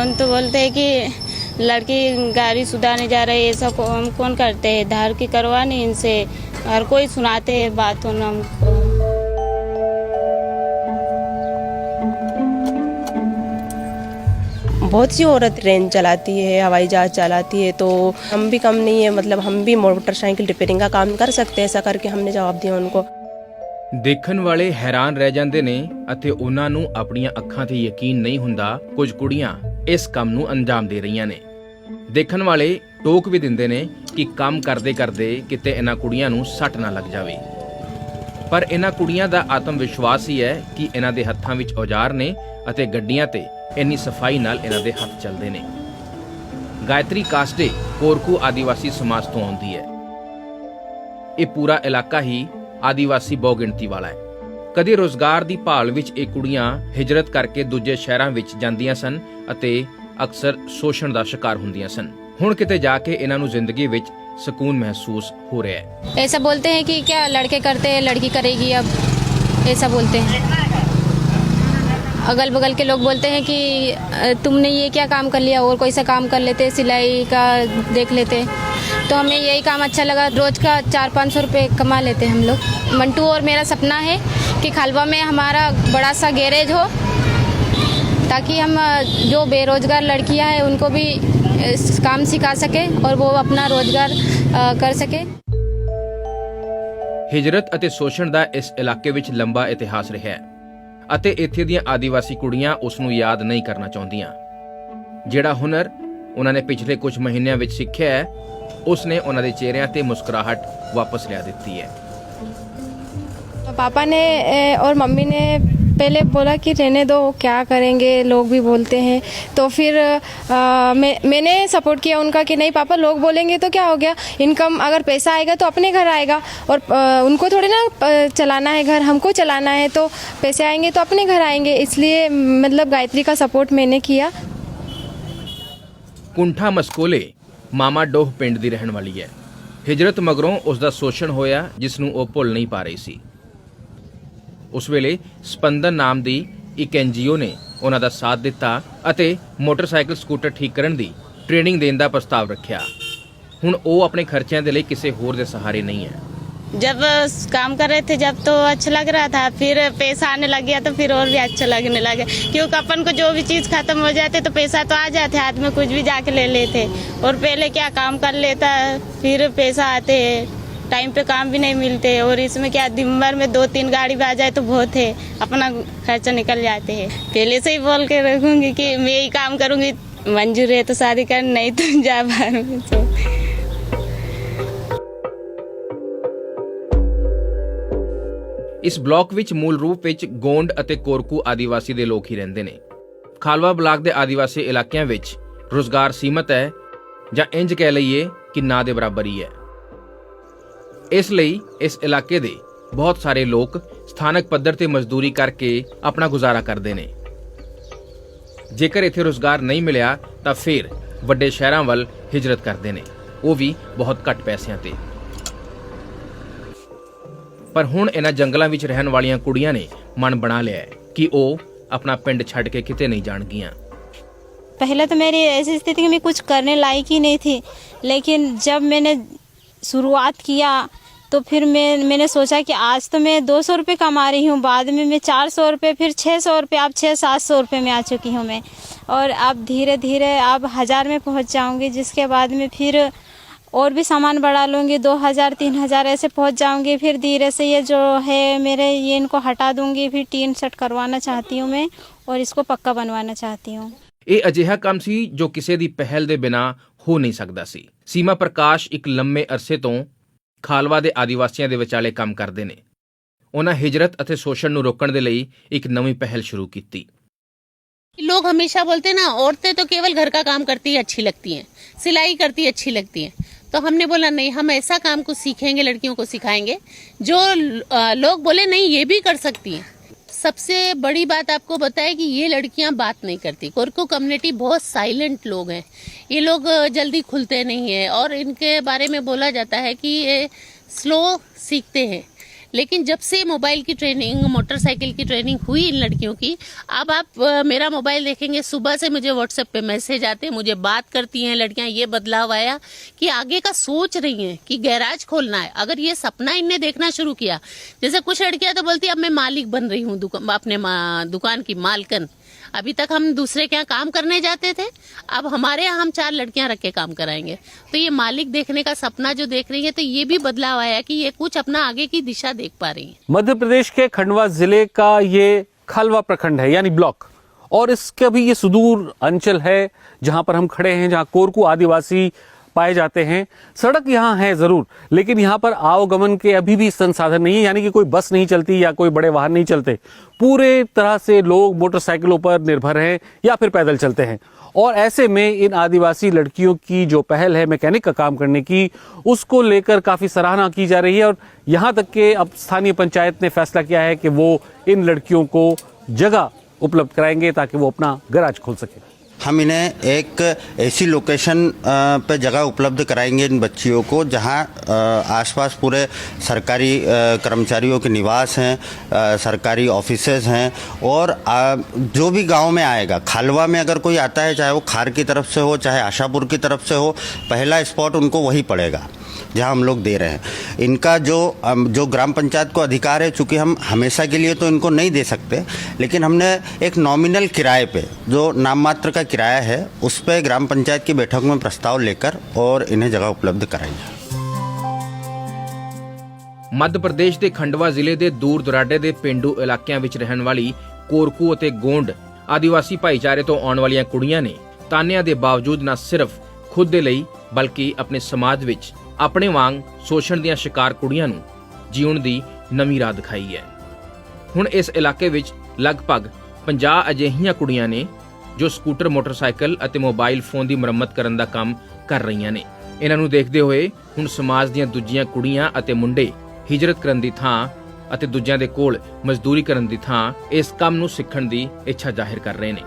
Phone तो बोलते हैं कि लड़की गाड़ी सुधारने जा रही है, ये सब हम कौन करते हैं, धार की करवानी इनसे, हर कोई सुनाते हैं बात होना हमको। बहुत सी औरत ट्रेन चलाती है, हवाई जहाज चलाती है, तो हम भी कम नहीं है। मतलब हम भी मोटरसाइकिल रिपेयरिंग का काम कर सकते हैं। ऐसा करके हमने जवाब दिया उनको। ਦੇਖਣ ਵਾਲੇ ਹੈਰਾਨ ਰਹਿ ਜਾਂਦੇ ਨੇ ਅਤੇ ਉਹਨਾਂ ਨੂੰ ਆਪਣੀਆਂ ਅੱਖਾਂ ਤੇ ਯਕੀਨ ਨਹੀਂ ਹੁੰਦਾ। ਕੁਝ ਕੁੜੀਆਂ ਇਸ ਕੰਮ ਨੂੰ ਅੰਜਾਮ ਦੇ ਰਹੀਆਂ ਨੇ। ਦੇਖਣ ਵਾਲੇ ਟੋਕ ਵੀ ਦਿੰਦੇ ਨੇ ਕਿ ਕੰਮ ਕਰਦੇ ਕਰਦੇ ਕਿਤੇ ਇਹਨਾਂ ਕੁੜੀਆਂ ਨੂੰ ਸੱਟ ਨਾ ਲੱਗ ਜਾਵੇ। ਪਰ ਇਹਨਾਂ ਕੁੜੀਆਂ ਦਾ ਆਤਮ ਵਿਸ਼ਵਾਸ ਹੀ ਹੈ ਕਿ ਇਹਨਾਂ ਦੇ ਹੱਥਾਂ ਵਿੱਚ ਔਜ਼ਾਰ ਨੇ ਅਤੇ ਗੱਡੀਆਂ ਤੇ ਇੰਨੀ ਸਫਾਈ ਨਾਲ ਇਹਨਾਂ ਦੇ ਹੱਥ ਚੱਲਦੇ ਨੇ। ਗਾਇਤਰੀ ਕਾਸਟੇ ਕੋਰਕੂ ਆਦੀਵਾਸੀ ਸਮਾਜ ਤੋਂ ਆਉਂਦੀ ਹੈ। ਇਹ ਪੂਰਾ ਇਲਾਕਾ ਹੀ ਆਦੀਵਾਸੀ ਬਹੁਗਿਣਤੀ ਵਾਲਾ ਹੈ। ਕਦੇ ਰੋਜ਼ਗਾਰ ਦੀ ਭਾਲ ਵਿੱਚ ਇਹ ਕੁੜੀਆਂ ਹਿਜਰਤ ਕਰਕੇ ਦੂਜੇ ਸ਼ਹਿਰਾਂ ਵਿੱਚ ਜਾਂਦੀਆਂ ਸਨ ਅਤੇ ਅਕਸਰ ਸ਼ੋਸ਼ਣ ਦਾ ਸ਼ਿਕਾਰ ਹੁੰਦੀਆਂ ਸਨ। ਹੁਣ ਕਿਤੇ ਜਾ ਕੇ ਇਹਨਾਂ ਨੂੰ ਜ਼ਿੰਦਗੀ ਵਿੱਚ ਸਕੂਨ महसूस हो रहा है। ऐसा बोलते हैं कि क्या लड़के करते हैं लड़की करेगी, अब ऐसा बोलते हैं। अगल बगल के लोग बोलते हैं कि तुमने ये क्या काम कर लिया, और कोई सा काम कर लेते, सिलाई का देख लेते। तो हमें यही काम अच्छा लगा। रोज का 400-500 रुपये कमा लेते हैं हम लोग। मंटू और मेरा सपना है कि खालवा में हमारा बड़ा सा गैरेज हो, ताकि हम जो बेरोजगार लड़कियां हैं उनको भी काम सिखा सके और वो अपना रोजगार कर सके। ਹਿਜਰਤ ਅਤੇ ਸ਼ੋਸ਼ਣ ਦਾ ਇਸ ਇਲਾਕੇ ਵਿੱਚ ਲੰਬਾ ਇਤਿਹਾਸ ਰਿਹਾ ਹੈ ਅਤੇ ਇੱਥੇ ਦੀਆਂ ਆਦੀਵਾਸੀ ਕੁੜੀਆਂ ਉਸ ਨੂੰ ਯਾਦ ਨਹੀਂ ਕਰਨਾ ਚਾਹੁੰਦੀਆਂ। ਜਿਹੜਾ ਹੁਨਰ ਉਹਨਾਂ ਨੇ ਪਿਛਲੇ ਕੁਝ ਮਹੀਨਿਆਂ ਵਿੱਚ ਸਿੱਖਿਆ ਹੈ, ਉਸ ਨੇ ਉਹਨਾਂ ਦੇ ਚਿਹਰਿਆਂ ਤੇ ਮੁਸਕਰਾਹਟ ਵਾਪਸ ਲਿਆ ਦਿੱਤੀ ਹੈ। पापा ने और मम्मी ने पहले बोला कि रहने दो, क्या करेंगे, लोग भी बोलते हैं। तो फिर मैंने सपोर्ट किया उनका कि नहीं पापा, लोग बोलेंगे तो क्या हो गया, इनकम अगर पैसा आएगा तो अपने घर आएगा, और उनको थोड़ी ना चलाना है घर, हमको चलाना है, तो पैसे आएंगे तो अपने घर आएंगे। इसलिए मतलब गायत्री का सपोर्ट मैंने किया। ਕੁੰਠਾ ਮਸਕੋਲੇ ਮਾਮਾ ਡੋਹ ਪਿੰਡ ਦੀ ਰਹਿਣ ਵਾਲੀ ਹੈ। ਹਿਜਰਤ ਮਗਰੋਂ ਉਸ ਦਾ ਸ਼ੋਸ਼ਣ ਹੋਇਆ, ਜਿਸ ਨੂੰ ਉਹ ਭੁੱਲ ਨਹੀਂ ਪਾ ਰਹੀ ਸੀ। ਉਸ ਵੇਲੇ ਸਪੰਦਨ ਨਾਮ ਦੀ ਇੱਕ NGO ਨੇ ਉਹਨਾਂ ਦਾ ਸਾਥ ਦਿੱਤਾ ਅਤੇ ਮੋਟਰਸਾਈਕਲ ਸਕੂਟਰ ਠੀਕ ਕਰਨ ਦੀ ਟ੍ਰੇਨਿੰਗ ਦੇਣ ਦਾ ਪ੍ਰਸਤਾਵ ਰੱਖਿਆ। ਹੁਣ ਉਹ ਆਪਣੇ ਖਰਚਿਆਂ ਦੇ ਲਈ ਕਿਸੇ ਹੋਰ ਦੇ ਸਹਾਰੇ ਨਹੀਂ ਹੈ। जब काम कर रहे थे जब तो अच्छा लग रहा था, फिर पैसा आने लग गया तो फिर और भी अच्छा लगने लगे, क्योंकि अपन को जो भी चीज़ खत्म हो जाते तो पैसा तो आ जाते हाथ में, कुछ भी जाके ले लेते। और पहले क्या काम कर लेता फिर पैसा आते, टाइम पे काम भी नहीं मिलते। और इसमें क्या दिन भर में 2-3 गाड़ी भी आ जाए तो बहुत है, अपना खर्चा निकल जाते हैं। पहले से ही बोल के रखूँगी कि मैं यही काम करूँगी, मंजूर है तो शादी कर, नहीं तो जा बाहर में। तो ਇਸ ਬਲਾਕ ਵਿੱਚ ਮੂਲ ਰੂਪ ਵਿੱਚ ਗੋਂਡ ਅਤੇ ਕੋਰਕੂ ਆਦੀਵਾਸੀ ਦੇ ਲੋਕ ਹੀ ਰਹਿੰਦੇ ਨੇ। ਖਾਲਵਾ ਬਲਾਕ ਦੇ ਆਦੀਵਾਸੀ ਇਲਾਕਿਆਂ ਵਿੱਚ ਰੁਜ਼ਗਾਰ ਸੀਮਤ ਹੈ, ਜਾਂ ਇੰਜ ਕਹਿ ਲਈਏ ਕਿ ਨਾ ਦੇ ਬਰਾਬਰ ਹੀ ਹੈ। ਇਸ ਲਈ ਇਸ ਇਲਾਕੇ ਦੇ ਬਹੁਤ ਸਾਰੇ ਲੋਕ ਸਥਾਨਕ ਪੱਧਰ ਤੇ ਮਜ਼ਦੂਰੀ ਕਰਕੇ ਆਪਣਾ ਗੁਜ਼ਾਰਾ ਕਰਦੇ ਨੇ। ਜੇਕਰ ਇੱਥੇ ਰੁਜ਼ਗਾਰ ਨਹੀਂ ਮਿਲਿਆ ਤਾਂ ਫਿਰ ਵੱਡੇ ਸ਼ਹਿਰਾਂ ਵੱਲ ਹਿਜਰਤ ਕਰਦੇ ਨੇ, ਉਹ ਵੀ ਬਹੁਤ ਘੱਟ ਪੈਸਿਆਂ ਤੇ। ਪਰ ਹੁਣ ਇਹਨਾਂ ਜੰਗਲਾਂ ਵਿੱਚ ਰਹਿਣ ਵਾਲੀਆਂ ਕੁੜੀਆਂ ਨੇ ਮਨ ਬਣਾ ਲਿਆ ਹੈ ਕਿ ਉਹ ਆਪਣਾ ਪਿੰਡ ਛੱਡ ਕੇ ਕਿਤੇ ਨਹੀਂ ਜਾਣਗੀਆਂ। पहले तो मेरी ऐसी स्थिति में कुछ करने लायक ही नहीं थी, लेकिन जब मैंने शुरुआत किया तो फिर मैंने सोचा कि आज तो मैं 200 रुपये कमा रही हूँ, बाद में मैं 400 रुपये, फिर 600 रुपये, अब 600-700 रुपये में आ चुकी हूँ मैं। और अब धीरे धीरे अब 1000 में पहुँच जाऊँगी, जिसके बाद में फिर और भी सामान बढ़ा लूँगी, 2000-3000 ऐसे पहुँच जाऊँगी। फिर धीरे से ये जो है मेरे ये इनको हटा दूँगी, फिर टीन सेट करवाना चाहती हूँ मैं, और इसको पक्का बनवाना चाहती हूँ। ਇਹ ਅਜਿਹਾ ਕੰਮ ਸੀ ਜੋ ਕਿਸੇ ਦੀ ਪਹਿਲ ਦੇ ਬਿਨਾਂ ਹੋ ਨਹੀਂ ਸਕਦਾ ਸੀ। ਸੀਮਾ ਪ੍ਰਕਾਸ਼ ਇੱਕ ਲੰਮੇ ਅਰਸੇ ਤੋਂ ਖਾਲਵਾ ਦੇ ਆਦੀਵਾਸੀਆਂ ਦੇ ਵਿਚਾਲੇ ਕੰਮ ਕਰਦੇ ਨੇ। ਉਹਨਾਂ ਹਿਜਰਤ ਅਤੇ ਸ਼ੋਸ਼ਣ ਨੂੰ ਰੋਕਣ ਦੇ ਲਈ ਇੱਕ ਨਵੀਂ ਪਹਿਲ ਸ਼ੁਰੂ ਕੀਤੀ। लोग हमेशा बोलते हैं ना, औरतें तो केवल घर का काम करती है अच्छी लगती हैं, सिलाई करती अच्छी लगती हैं। तो हमने बोला नहीं, हम ऐसा काम को सीखेंगे, लड़कियों को सिखाएंगे जो लोग बोले नहीं ये भी कर सकती हैं। सबसे बड़ी बात आपको बताए कि ये लड़कियां बात नहीं करती। कोरकू कम्युनिटी बहुत साइलेंट लोग हैं, ये लोग जल्दी खुलते नहीं हैं, और इनके बारे में बोला जाता है कि ये स्लो सीखते हैं। लेकिन जब से मोबाइल की ट्रेनिंग, मोटरसाइकिल की ट्रेनिंग हुई इन लड़कियों की, अब आप मेरा मोबाइल देखेंगे, सुबह से मुझे व्हाट्सएप पे मैसेज आते हैं, मुझे बात करती हैं लड़कियां। ये बदलाव आया कि आगे का सोच रही हैं कि गैराज खोलना है। अगर ये सपना इनने देखना शुरू किया, जैसे कुछ लड़कियां तो बोलती है अब मैं मालिक बन रही हूँ अपने दुकान की मालकन। अभी तक हम दूसरे के यहाँ काम करने जाते थे, अब हमारे यहाँ हम 4 लड़कियां रख के काम कराएंगे। तो ये मालिक देखने का सपना जो देख रही है, तो ये भी बदलाव आया कि ये कुछ अपना आगे की दिशा देख पा रही है। मध्य प्रदेश के खंडवा जिले का ये खालवा प्रखंड है, यानी ब्लॉक, और इसका भी ये सुदूर अंचल है जहां पर हम खड़े हैं, जहां कोरकू आदिवासी पाए जाते हैं। सड़क यहाँ है जरूर, लेकिन यहाँ पर आवागमन के अभी भी संसाधन नहीं है, यानी कि कोई बस नहीं चलती या कोई बड़े वाहन नहीं चलते। पूरे तरह से लोग मोटरसाइकिलों पर निर्भर हैं या फिर पैदल चलते हैं। और ऐसे में इन आदिवासी लड़कियों की जो पहल है मैकेनिक का काम करने की, उसको लेकर काफी सराहना की जा रही है। और यहाँ तक के अब स्थानीय पंचायत ने फैसला किया है कि वो इन लड़कियों को जगह उपलब्ध कराएंगे ताकि वो अपना गैराज खोल सके। हम इन्हें एक ऐसी लोकेशन पे जगह उपलब्ध कराएंगे इन बच्चियों को जहां आसपास पूरे सरकारी कर्मचारियों के निवास हैं, सरकारी ऑफिसेज हैं। और जो भी गांव में आएगा, खालवा में अगर कोई आता है, चाहे वो खार की तरफ से हो चाहे आशापुर की तरफ से हो, पहला स्पॉट उनको वही पड़ेगा जहां हम लोग दे रहे हैं। इनका जो ग्राम पंचायत को अधिकार है, चूंकि हम हमेशा के लिए तो इनको नहीं दे सकते, लेकिन हमने एक नॉमिनल किराए पे, जो नाम मात्र का किराया है, उस पे ग्राम पंचायत की बैठक में प्रस्ताव लेकर और इन्हें जगह उपलब्ध कराई है। ਮੱਧ ਪ੍ਰਦੇਸ਼ ਦੇ ਖੰਡਵਾ ਜ਼ਿਲ੍ਹੇ ਦੇ ਦੂਰ ਦੁਰਾਡੇ ਦੇ ਪਿੰਡੂ ਇਲਾਕਿਆਂ ਵਿੱਚ ਰਹਿਣ ਵਾਲੀ ਕੋਰਕੂ ਅਤੇ ਗੋਂਡ ਆਦੀਵਾਸੀ ਭਾਈਚਾਰੇ ਤੋਂ ਆਉਣ ਵਾਲੀਆਂ ਕੁੜੀਆਂ ਨੇ ਤਾਨਿਆਂ ਦੇ ਬਾਵਜੂਦ ਨਾ ਸਿਰਫ ਖੁਦ ਦੇ ਲਈ ਬਲਕਿ ਆਪਣੇ ਸਮਾਜ ਵਿੱਚ ਆਪਣੇ ਵਾਂਗ ਸ਼ੋਸ਼ਣ ਦੀਆਂ ਸ਼ਿਕਾਰ ਕੁੜੀਆਂ ਨੂੰ ਜੀਉਣ ਦੀ ਨਵੀਂ ਰਾਹ ਦਿਖਾਈ ਹੈ। ਹੁਣ ਇਸ ਇਲਾਕੇ ਵਿੱਚ ਲਗਭਗ 50 ਅਜਿਹੀਆਂ ਕੁੜੀਆਂ ਨੇ ਜੋ ਸਕੂਟਰ, ਮੋਟਰਸਾਈਕਲ ਅਤੇ ਮੋਬਾਈਲ ਫੋਨ ਦੀ ਮੁਰੰਮਤ ਕਰਨ ਦਾ ਕੰਮ ਕਰ ਰਹੀਆਂ ਨੇ। ਇਹਨਾਂ ਨੂੰ ਦੇਖਦੇ ਹੋਏ ਹੁਣ ਸਮਾਜ ਦੀਆਂ ਦੂਜੀਆਂ ਕੁੜੀਆਂ ਅਤੇ ਮੁੰਡੇ ਹਿਜਰਤ ਕਰਨ ਦੀ ਥਾਂ ਅਤੇ ਦੂਜਿਆਂ ਦੇ ਕੋਲ ਮਜ਼ਦੂਰੀ ਕਰਨ ਦੀ ਥਾਂ ਇਸ ਕੰਮ ਨੂੰ ਸਿੱਖਣ ਦੀ ਇੱਛਾ ਜ਼ਾਹਿਰ ਕਰ ਰਹੇ ਨੇ।